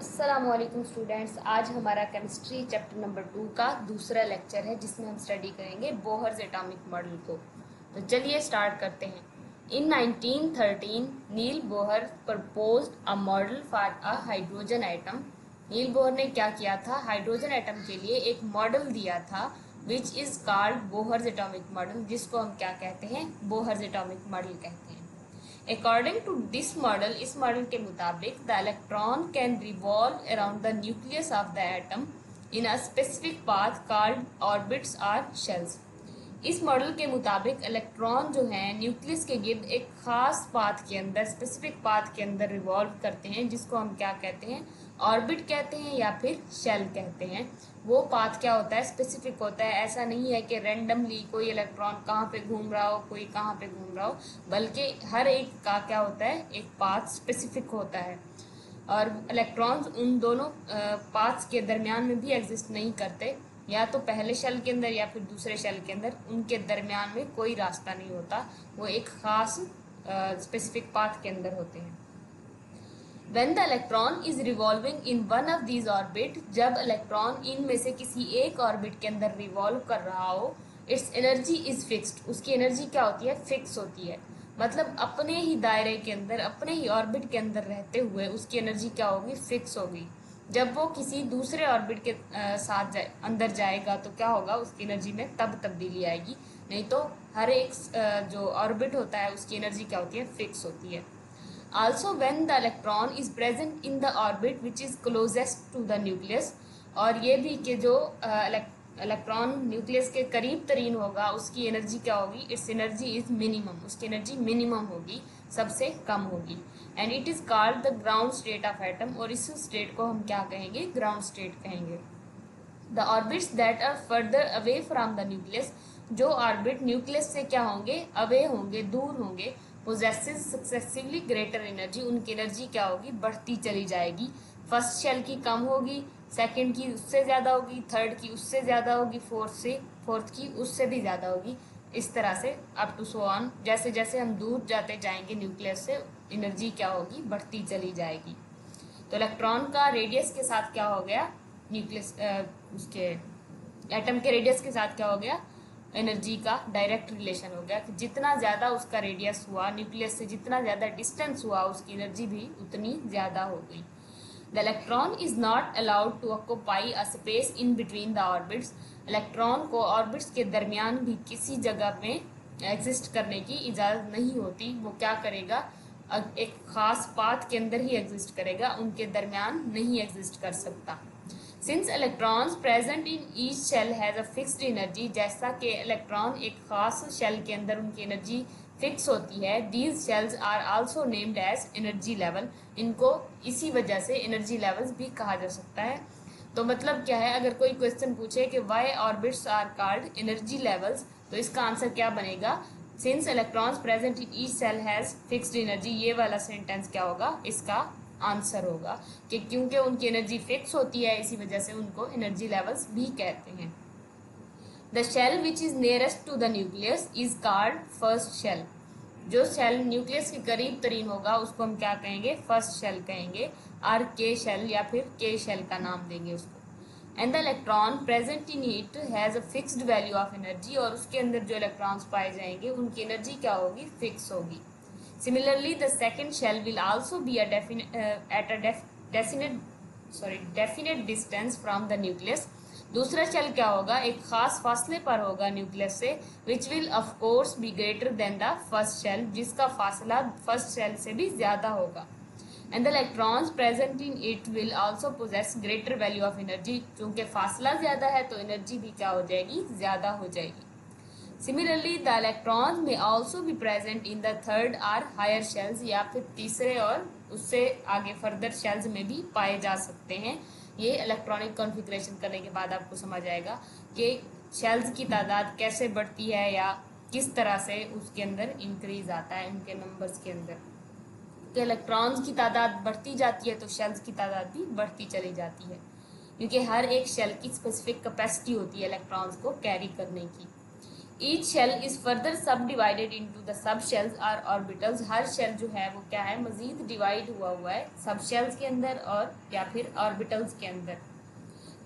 अस्सलामुअलैकुम स्टूडेंट्स, आज हमारा केमिस्ट्री चैप्टर नंबर 2 का दूसरा लेक्चर है जिसमें हम स्टडी करेंगे बोहर्स एटॉमिक मॉडल को। तो चलिए स्टार्ट करते हैं। In 1913 Niels Bohr proposed a model for a hydrogen atom. Niels Bohr ने क्या किया था? हाइड्रोजन एटम के लिए एक मॉडल दिया था विच is called Bohr's atomic model, जिसको हम क्या कहते हैं? बोहर्स एटॉमिक मॉडल कहते हैं। According to this model, इस मॉडल के मुताबिक the electron can revolve around the nucleus of the atom in a specific path called orbits or shells. इस मॉडल के मुताबिक इलेक्ट्रॉन जो हैं न्यूक्लियस के गिर्द एक खास पाथ के अंदर, स्पेसिफिक पाथ के अंदर रिवॉल्व करते हैं, जिसको हम क्या कहते हैं? ऑर्बिट कहते हैं या फिर शेल कहते हैं। वो पाथ क्या होता है? स्पेसिफिक होता है। ऐसा नहीं है कि रैंडमली कोई इलेक्ट्रॉन कहाँ पे घूम रहा हो, कोई कहाँ पे घूम रहा हो, बल्कि हर एक का क्या होता है? एक पाथ स्पेसिफिक होता है। और इलेक्ट्रॉन्स उन दोनों पाथ्स के दरमियान में भी एग्जिस्ट नहीं करते, या तो पहले शेल के अंदर या फिर दूसरे शेल के अंदर, उनके दरमियान में कोई रास्ता नहीं होता। वो एक खास स्पेसिफिक पाथ के अंदर होते हैं। When the electron is revolving in one of these orbit, जब इलेक्ट्रॉन इनमें से किसी एक ऑर्बिट के अंदर रिवॉल्व कर रहा हो, इट्स एनर्जी इज फिक्स्ड। उसकी एनर्जी क्या होती है? फिक्स होती है। मतलब अपने ही दायरे के अंदर, अपने ही ऑर्बिट के अंदर रहते हुए उसकी एनर्जी क्या होगी? फिक्स होगी। जब वो किसी दूसरे ऑर्बिट के साथ अंदर जाएगा तो क्या होगा? उसकी एनर्जी में तब तब्दीली आएगी। नहीं तो हर एक जो ऑर्बिट होता है उसकी एनर्जी क्या होती है? फिक्स होती है। Also when the electron is present in the orbit which is closest to the nucleus, और ये भी कि जो इलेक्ट्रॉन न्यूक्लियस के करीब तरीन होगा उसकी एनर्जी क्या होगी? Its energy is minimum. उसकी एनर्जी मिनिमम होगी, सबसे कम होगी। And it is called the ground state of atom, और इस स्टेट को हम क्या कहेंगे? ग्राउंड स्टेट कहेंगे। The orbits that are further away from the nucleus, जो ऑर्बिट न्यूक्लियस से क्या होंगे? अवे होंगे, दूर होंगे। पोजेसेस सक्सेसिवली ग्रेटर एनर्जी, उनकी एनर्जी क्या होगी? बढ़ती चली जाएगी। फर्स्ट शेल की कम होगी, सेकंड की उससे ज़्यादा होगी, थर्ड की उससे ज़्यादा होगी, फोर्थ की उससे भी ज़्यादा होगी। इस तरह से अप टू सो ऑन। जैसे जैसे हम दूर जाते जाएंगे न्यूक्लियस से, एनर्जी क्या होगी? बढ़ती चली जाएगी। तो इलेक्ट्रॉन का रेडियस के साथ क्या हो गया? न्यूक्लियस उसके एटम के रेडियस के साथ क्या हो गया? एनर्जी का डायरेक्ट रिलेशन हो गया कि जितना ज़्यादा उसका रेडियस हुआ न्यूक्लियस से, जितना ज़्यादा डिस्टेंस हुआ, उसकी एनर्जी भी उतनी ज़्यादा हो गई। The electron is not allowed to occupy a space in between the orbits. Electron को ऑर्बिट्स के दरमियान भी किसी जगह में एग्जिस्ट करने की इजाज़त नहीं होती। वो क्या करेगा? एक खास पाथ के अंदर ही एग्जिस्ट करेगा, उनके दरमियान नहीं एग्जिस्ट कर सकता। Since electrons present in each shell has a fixed energy, जैसा कि इलेक्ट्रॉन एक खास शेल के अंदर उनकी एनर्जी फिक्स होती है, these shells are also named as energy level. इनको इसी वजह से एनर्जी लेवल्स भी कहा जा सकता है। तो मतलब क्या है? अगर कोई क्वेश्चन पूछे कि why orbits are called energy levels, तो इसका आंसर क्या बनेगा? Since electrons present in each shell has fixed energy. ये वाला सेंटेंस क्या होगा? इसका आंसर होगा कि क्योंकि उनकी एनर्जी फिक्स होती है, इसी वजह से उनको एनर्जी लेवल्स भी कहते हैं। The shell which is nearest to the nucleus is called first shell. जो शेल न्यूक्लियस के करीब तरीन होगा उसको हम क्या कहेंगे? फर्स्ट शेल कहेंगे। आर के शेल या फिर के शेल का नाम देंगे उसको। And the electron present in it has a fixed value of energy, और उसके अंदर जो इलेक्ट्रॉन्स पाए जाएंगे उनकी एनर्जी क्या होगी? फिक्स होगी। Similarly, the second shell will also be at a definite distance from the nucleus. दूसरा शेल क्या होगा? एक खास फासले पर होगा न्यूक्लियस से, which will of course be greater than the first shell, जिसका फासला फर्स्ट शेल से भी ज़्यादा होगा। And the electrons present in it will also possess greater value of energy, क्योंकि फासला ज़्यादा है तो एनर्जी भी क्या हो जाएगी? ज़्यादा हो जाएगी। Similarly, the electrons may also be present in the third or higher shells, या फिर तीसरे और उससे आगे फर्दर शेल्स में भी पाए जा सकते हैं। ये इलेक्ट्रॉनिक कॉन्फ़िगरेशन करने के बाद आपको समझ आएगा कि शेल्स की तादाद कैसे बढ़ती है या किस तरह से उसके अंदर इंक्रीज आता है उनके नंबर्स के अंदर। कि इलेक्ट्रॉन्स की तादाद बढ़ती जाती है तो शेल्स की तादाद भी बढ़ती चली जाती है, क्योंकि हर एक शेल की स्पेसिफिक कैपेसिटी होती है इलेक्ट्रॉन्स को कैरी करने की। Each shell is further sub divided into the sub shells और ऑर्बिटल्स। हर शेल जो है वो क्या है, मजीद डिवाइड हुआ है सब शेल्स के अंदर और या फिर ऑर्बिटल्स के अंदर।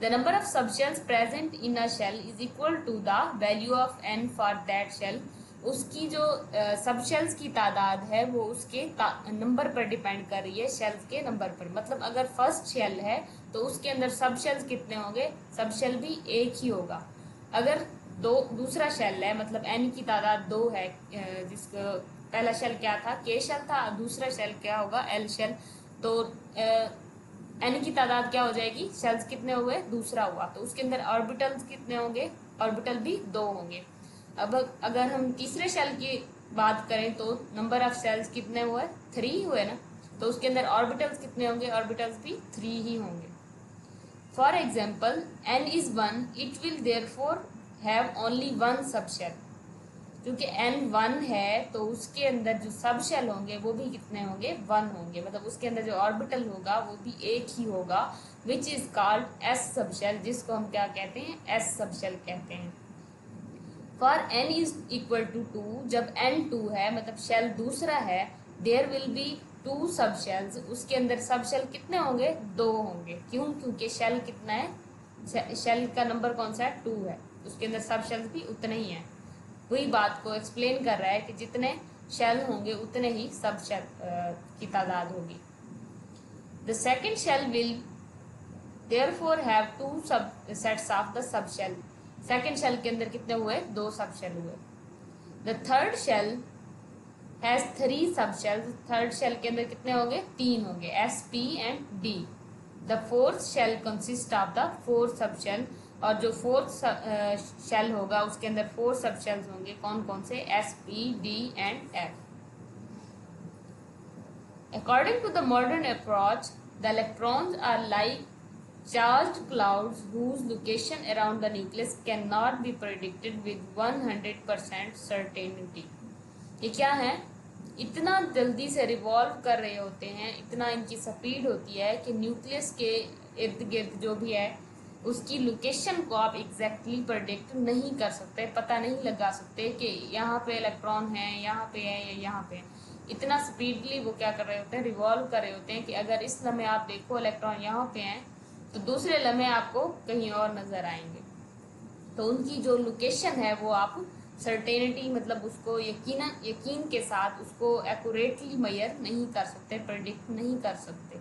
The number of sub shells present in a shell is equal to the value of n for that shell. उसकी जो सब शेल्स की तादाद है वो उसके नंबर पर डिपेंड कर रही है, शेल्स के नंबर पर। मतलब अगर फर्स्ट शेल है तो उसके अंदर सब शेल्स कितने होंगे, सब शेल भी एक ही होगा। अगर दूसरा शेल है, मतलब एन की तादाद 2 है, जिसका पहला शेल क्या था, के शेल था, दूसरा शेल क्या होगा, एल शेल। तो एन की तादाद क्या हो जाएगी, शेल्स कितने हुए, दूसरा हुआ, तो उसके अंदर ऑर्बिटल्स कितने होंगे, ऑर्बिटल भी 2 होंगे। अब अगर हम तीसरे शेल की बात करें तो नंबर ऑफ शेल्स कितने हुए, 3 हुए ना, तो उसके अंदर ऑर्बिटल्स कितने होंगे, ऑर्बिटल्स भी 3 ही होंगे। For example n is 1, it will therefore have only one subshell। क्योंकि n 1 है तो उसके अंदर जो सब शेल होंगे वो भी कितने होंगे, 1 होंगे। मतलब उसके अंदर जो ऑर्बिटल होगा वो भी एक ही होगा, which is called s subshell, जिसको हम क्या कहते हैं, s सबशेल कहते हैं। For n is equal to 2, जब n 2 है मतलब शेल दूसरा है, देयर विल बी 2 सब शेल्स। उसके अंदर सब शेल कितने होंगे, 2 होंगे। क्यों, क्योंकि शेल कितना है, शेल का नंबर कौन सा है, 2 है, उसके अंदर सब शेल्स भी उतने ही हैं। वही बात को एक्सप्लेन कर रहा है कि जितने शेल होंगे उतने ही सब शेल की तादाद होगी। The second shell will therefore have 2 sub sets of the sub shell. Second shell के अंदर कितने हुए, 2 सब शेल हुए। द थर्ड शेल हैज 3 सब शेल्स। थर्ड शेल के अंदर कितने होंगे, 3 होंगे, s, p and d. The fourth shell consist of the 4 sub shell. और जो फोर्थ शेल होगा उसके अंदर 4 सब शेल्स होंगे, कौन कौन से, s, p, d and f. According to the modern approach, the electrons are like charged clouds whose location around the nucleus cannot be predicted with 100% certainty। ये क्या है, इतना जल्दी से रिवॉल्व कर रहे होते हैं, इतना इनकी स्पीड होती है कि न्यूक्लियस के इर्द गिर्द जो भी है उसकी लोकेशन को आप एग्जैक्टली प्रेडिक्ट नहीं कर सकते, पता नहीं लगा सकते कि यहाँ पे इलेक्ट्रॉन है, यहाँ पे है या यहाँ पे है। इतना स्पीडली वो क्या कर रहे होते हैं, रिवॉल्व कर रहे होते हैं कि अगर इस लम्हे आप देखो इलेक्ट्रॉन यहाँ पे हैं तो दूसरे लम्हे आपको कहीं और नजर आएंगे। तो उनकी जो लोकेशन है वो आप सर्टेनिटी, मतलब उसको यकीन के साथ उसको एक्यूरेटली मेजर नहीं कर सकते, प्रेडिक्ट नहीं कर सकते।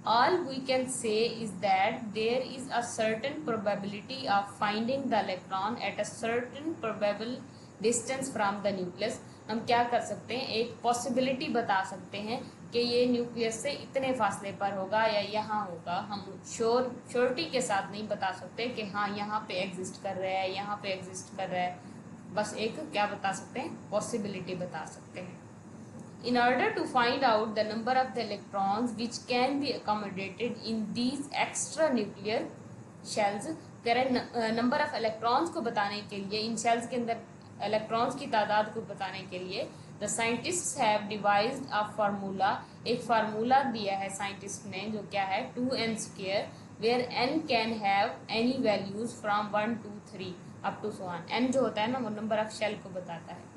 All we can say is that there is a certain probability of finding the electron at a certain probable distance from the nucleus। हम क्या कर सकते हैं, एक पॉसिबिलिटी बता सकते हैं कि ये न्यूक्लियस से इतने फासले पर होगा या यहाँ होगा। हम श्योरिटी के साथ नहीं बता सकते कि हाँ यहाँ पे एग्जिस्ट कर रहा है, यहाँ पे एग्जिस्ट कर रहा है, बस एक क्या बता सकते हैं, पॉसिबिलिटी बता सकते हैं। In order to find out the number of the electrons which can be accommodated in these extranuclear shells, number of electrons को बताने के लिए, इन शेल्स के अंदर इलेक्ट्रॉन्स की तादाद को बताने के लिए, the scientists have devised a formula, एक फार्मूला दिया है साइंटिस्ट ने, जो क्या है 2n², where n can have any values from 1 to 3 up to so on। n जो होता है ना वो नंबर ऑफ शेल को बताता है।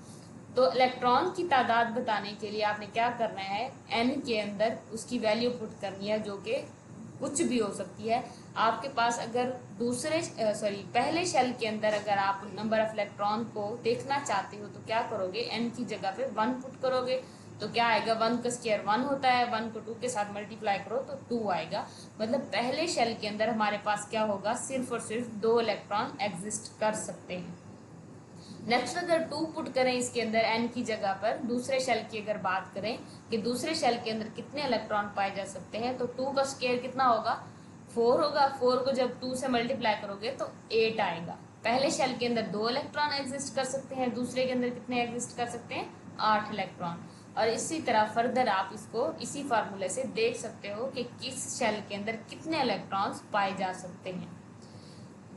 तो इलेक्ट्रॉन की तादाद बताने के लिए आपने क्या करना है, n के अंदर उसकी वैल्यू पुट करनी है, जो कि कुछ भी हो सकती है। आपके पास अगर पहले शेल के अंदर अगर आप नंबर ऑफ इलेक्ट्रॉन को देखना चाहते हो तो क्या करोगे, n की जगह पे 1 पुट करोगे तो क्या आएगा, 1 का स्क्वायर 1 होता है, 1 को 2 के साथ मल्टीप्लाई करो तो 2 आएगा। मतलब पहले शेल के अंदर हमारे पास क्या होगा, सिर्फ और सिर्फ 2 इलेक्ट्रॉन एग्जिस्ट कर सकते हैं। नेक्स्ट अगर 2 पुट करें इसके अंदर n की जगह पर, दूसरे शेल की अगर बात करें कि दूसरे शेल के अंदर कितने इलेक्ट्रॉन पाए जा सकते हैं, तो 2 का स्क्वायर कितना होगा, 4 होगा। 4 को जब 2 से मल्टीप्लाई करोगे तो 8 आएगा। पहले शेल के अंदर 2 इलेक्ट्रॉन एग्जिस्ट कर सकते हैं, दूसरे के अंदर कितने एग्जिस्ट कर सकते हैं, 8 इलेक्ट्रॉन। और इसी तरह फर्दर आप इसको इसी फार्मूले से देख सकते हो कि किस शेल के अंदर कितने इलेक्ट्रॉन्स पाए जा सकते हैं।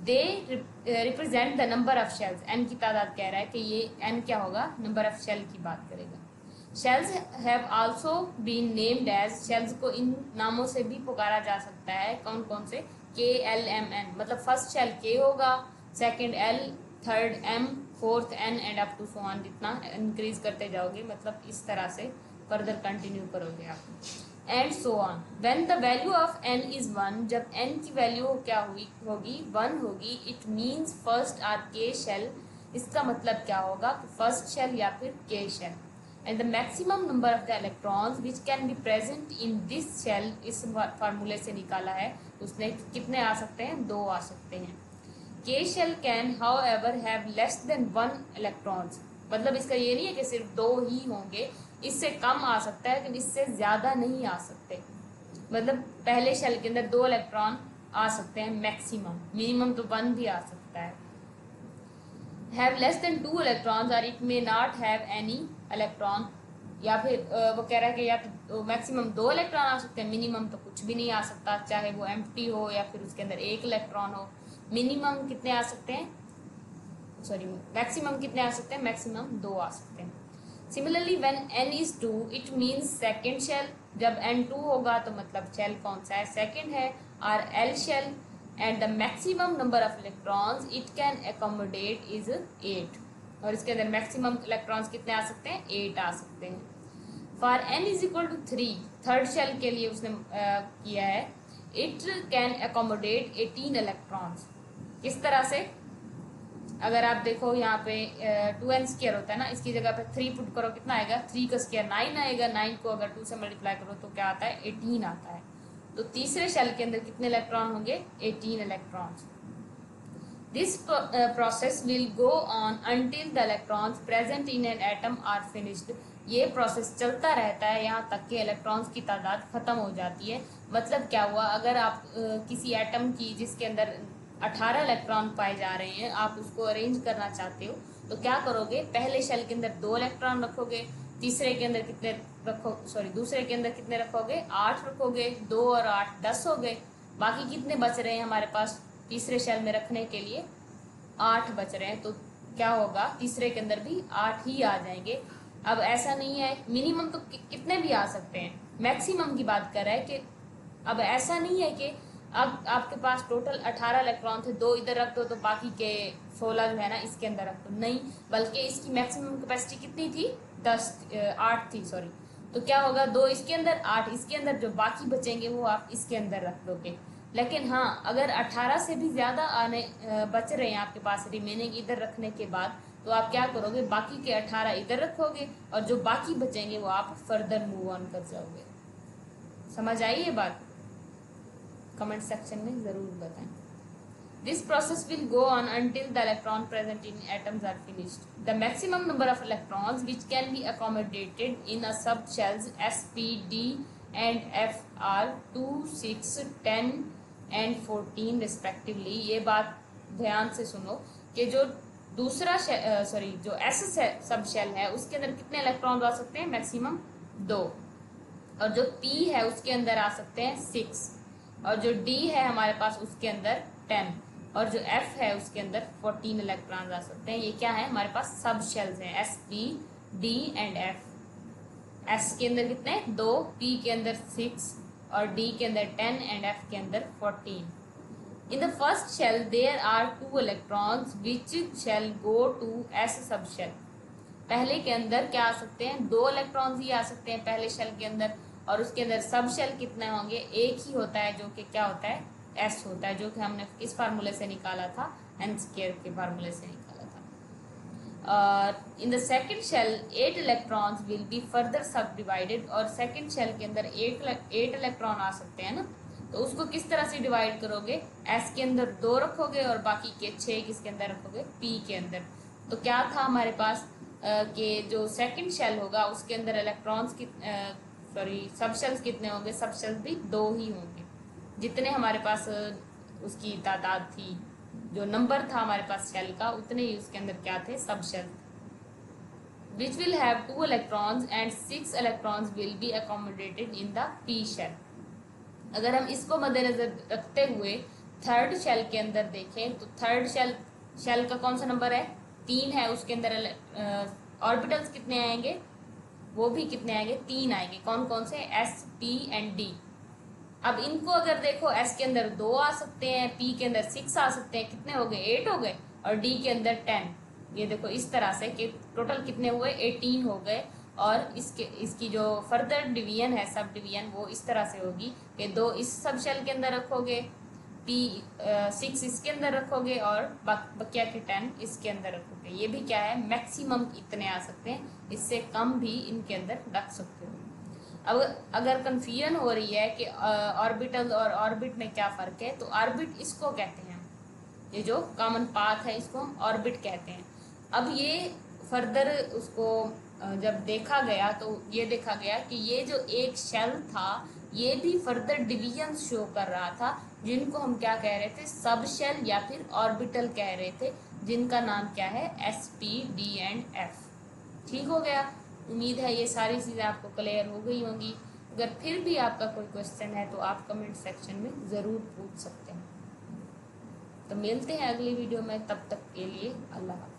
They represent the number of shells, n की तादाद कह रहा है कि ये एन क्या होगा, नंबर ऑफ शेल की बात करेगा। Shells have also been named as, shells को इन नामों से भी पुकारा जा सकता है, कौन कौन से, के, एल, एम, एन। मतलब फर्स्ट शेल के होगा, second L, third M, fourth n and up to so on, जितना इंक्रीज करते जाओगे मतलब इस तरह से फर्दर कंटिन्यू करोगे आप and so on. When the value of n is 1, जब n की वैल्यू क्या होगी 1 होगी, it means first are K shell, इसका मतलब क्या होगा कि फर्स्ट शेल या फिर K shell. And the maximum number of the electrons which can be present in this shell, इस फार्मूले से निकाला है, उसने कितने आ सकते हैं, 2 आ सकते हैं। K shell can however have less than 1 electrons, मतलब इसका ये नहीं है कि सिर्फ 2 ही होंगे, इससे कम आ सकता है लेकिन इससे ज़्यादा नहीं आ सकते। मतलब पहले शेल के अंदर 2 इलेक्ट्रॉन आ सकते हैं मैक्सिमम, मिनिमम तो 1 भी आ सकता है। हैव लेस देन 2 इलेक्ट्रॉन्स और it may not have any electron, या फिर वो कह रहा है कि या तो मैक्सिमम 2 इलेक्ट्रॉन आ सकते हैं, मिनिमम तो कुछ भी नहीं आ सकता, चाहे वो एम्प्टी हो या फिर उसके अंदर 1 इलेक्ट्रॉन हो। मिनिमम कितने आ सकते हैं, सॉरी मैक्सिमम कितने आ सकते हैं, मैक्सिमम 2 आ सकते हैं। Similarly when n is 2 it means second shell, जब n 2 होगा तो मतलब शेल कौन सा है, सेकेंड है, और L shell. And the maximum number of electrons it can accommodate is 8, और इसके अंदर मैक्सिमम इलेक्ट्रॉन्स कितने आ सकते हैं, 8 आ सकते हैं। For n is equal to 3, third shell के लिए उसने किया है, इट कैन एकोमोडेट 18 इलेक्ट्रॉन्स। किस तरह से, अगर आप देखो यहाँ पे 2n स्क्वायर होता है ना, इसकी जगह पे 3 पुट करो, कितना आएगा, 3 का स्क्वायर 9 आएगा, 9 को अगर 2 से मल्टीप्लाई करो तो क्या आता है, 18 आता है। तो तीसरे शेल के अंदर कितने इलेक्ट्रॉन होंगे, 18 electrons. This process will go on until the electrons present in an atom are finished, ये प्रोसेस चलता रहता है यहाँ तक कि इलेक्ट्रॉन्स की तादाद खत्म हो जाती है। मतलब क्या हुआ, अगर आप किसी एटम की जिसके अंदर 18 इलेक्ट्रॉन पाए जा रहे हैं, आप उसको अरेंज करना चाहते हो तो क्या करोगे, पहले शेल के अंदर 2 इलेक्ट्रॉन रखोगे, तीसरे के अंदर कितने दूसरे के अंदर कितने रखोगे, 8 रखोगे, 2 और 8 10 हो गए। बाकी कितने बच रहे हैं हमारे पास तीसरे शेल में रखने के लिए, 8 बच रहे हैं। तो क्या होगा, तीसरे के अंदर भी 8 ही आ जाएंगे। अब ऐसा नहीं है, मिनिमम तो कितने भी आ सकते हैं, मैक्सिमम की बात कर रहा है कि अब ऐसा नहीं है कि अब आपके पास टोटल 18 इलेक्ट्रॉन थे, 2 इधर रख दो तो बाकी के 16 जो है ना इसके अंदर रख दो, नहीं, बल्कि इसकी मैक्सिमम कैपेसिटी कितनी थी, 8 थी, सॉरी। तो क्या होगा, 2 इसके अंदर, 8 इसके अंदर, जो बाकी बचेंगे वो आप इसके अंदर रख दोगे। लेकिन हाँ, अगर 18 से भी ज़्यादा आने बच रहे हैं आपके पास रिमेनिंग इधर रखने के बाद, तो आप क्या करोगे, बाकी के 18 इधर रखोगे और जो बाकी बचेंगे वो आप फर्दर मूव ऑन कर जाओगे। समझ आई ये बात, कमेंट सेक्शन में ज़रूर बताएं। This process will go on until the electron present in atoms are finished. The maximum number of electrons which can be accommodated in a subshells s, p, d and f are 2, 6, 10 and 14 respectively। ये बात ध्यान से सुनो कि जो दूसरा जो S sub shell है उसके अंदर कितने इलेक्ट्रॉन आ सकते हैं, मैक्सिमम 2, और जो पी है उसके अंदर आ सकते हैं 6, और जो डी है हमारे पास उसके अंदर 10, और जो एफ है उसके अंदर 14 इलेक्ट्रॉन आ सकते हैं। ये क्या है, हमारे पास सब शेल्स हैं, S, p, d and F. S के अंदर कितने, 2, पी के अंदर 6 और डी के अंदर 10 एंड एफ के अंदर 14। In the first shell there are 2 electrons which shall go to s sub shell. पहले के अंदर क्या आ सकते हैं, 2 इलेक्ट्रॉन्स ही आ सकते हैं पहले शेल के अंदर, और उसके अंदर सब शेल कितने होंगे, एक ही होता है जो कि क्या होता है, एस होता है, जो कि हमने इस फार्मूले से निकाला था, एन स्क्वायर के फार्मूले से निकाला था। In the second shell 8 electrons will be further sub divided, और सेकेंड शेल के अंदर 8 इलेक्ट्रॉन आ सकते हैं ना, तो उसको किस तरह से डिवाइड करोगे, एस के अंदर 2 रखोगे और बाकी के 6 किसके अंदर रखोगे, पी के अंदर। तो क्या था हमारे पास कि जो सेकंड शेल होगा उसके अंदर इलेक्ट्रॉन्स की सब शेल्स कितने होंगे, सब शेल्स भी 2 ही होंगे, जितने हमारे पास उसकी तादाद थी, जो नंबर था हमारे पास शेल का, उतने ही उसके अंदर क्या थे, sub shell, which will have 2 electrons and 6 electrons will be accommodated in the P shell. अगर हम इसको मद्देनजर रखते हुए थर्ड शेल के अंदर देखें तो थर्ड शेल का कौन सा नंबर है, 3 है, उसके अंदर ऑर्बिटल्स कितने आएंगे, वो भी कितने आएंगे, 3 आएंगे। कौन कौन से, एस, पी एंड डी। अब इनको अगर देखो, एस के अंदर 2 आ सकते हैं, पी के अंदर 6 आ सकते हैं, कितने हो गए, 8 हो गए, और डी के अंदर 10। ये देखो इस तरह से कि टोटल कितने हुए, 18 हो गए। और इसकी जो फर्दर डिवीजन है, सब डिवीजन, वो इस तरह से होगी कि 2 इस सब शेल के अंदर रखोगे, P6 इसके अंदर रखोगे और बकिया के 10 इसके अंदर रखोगे। ये भी क्या है, मैक्सिमम इतने आ सकते हैं, इससे कम भी इनके अंदर रख सकते हो। अब अगर कन्फ्यूजन हो रही है कि ऑर्बिटल और ऑर्बिट में क्या फ़र्क है, तो ऑर्बिट इसको कहते हैं, ये जो कॉमन पाथ है इसको हम ऑर्बिट कहते हैं। अब ये फर्दर उसको जब देखा गया तो ये देखा गया कि ये जो एक शेल था ये भी फर्दर डिवीजन शो कर रहा था, जिनको हम क्या कह रहे थे, सब शेल या फिर ऑर्बिटल कह रहे थे, जिनका नाम क्या है, SP, D एंड F। ठीक हो गया। उम्मीद है ये सारी चीज़ें आपको क्लियर हो गई होंगी। अगर फिर भी आपका कोई क्वेश्चन है तो आप कमेंट सेक्शन में ज़रूर पूछ सकते हैं। तो मिलते हैं अगली वीडियो में, तब तक के लिए अल्लाह हाफ़िज़।